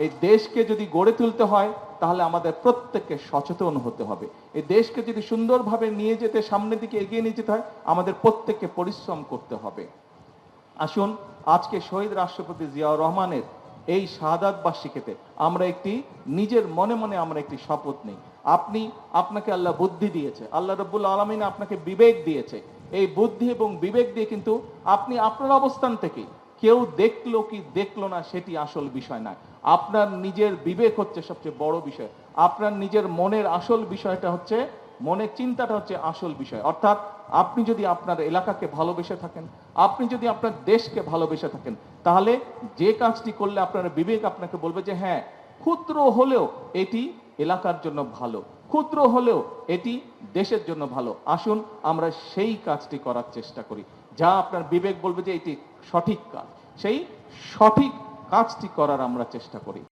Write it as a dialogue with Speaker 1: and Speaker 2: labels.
Speaker 1: এই দেশকে যদি গড়ে তুলতে হয় তাহলে আমাদের প্রত্যেককে সচেতন হতে হবে। এই দেশকে যদি সুন্দরভাবে নিয়ে যেতে, সামনের দিকে এগিয়ে নিয়ে যেতে হয়, আমাদের প্রত্যেককে পরিশ্রম করতে হবে। আসুন আজকে শহীদ রাষ্ট্রপতি জিয়াউর রহমানের এই শাহাদাত বার্ষিকীতে আমরা একটি নিজের মনে মনে আমরা একটি শপথ নিই। আপনাকে আল্লাহ বুদ্ধি দিয়েছে, আল্লাহ রাব্বুল আলামিন আপনাকে বিবেক দিয়েছে। এই বুদ্ধি এবং বিবেক দিয়ে কিন্তু আপনি আপনার অবস্থান থেকে, কেউ দেখলো কি দেখলো না সেটি আসল বিষয় নয়, আপনার নিজের বিবেক হচ্ছে সবচেয়ে বড় বিষয়। আপনার নিজের মনের আসল বিষয়টা হচ্ছে, মনের চিন্তাটা হচ্ছে আসল বিষয়। অর্থাৎ আপনি যদি আপনার এলাকাকে ভালোবেসে থাকেন, আপনি যদি আপনার দেশকে ভালোবেসে থাকেন, তাহলে যে কাজটি করলে আপনার বিবেক আপনাকে বলবে যে হ্যাঁ, ক্ষুদ্র হলেও এটি এলাকার জন্য ভালো, ক্ষুদ্র হলেও এটি দেশের জন্য ভালো। আসুন আমরা সেই কাজটি করার চেষ্টা করি, যা আপনার বিবেক বলবে যে এটি সঠিক কাজ, সেই সঠিক কাজটি করার আমরা চেষ্টা করি।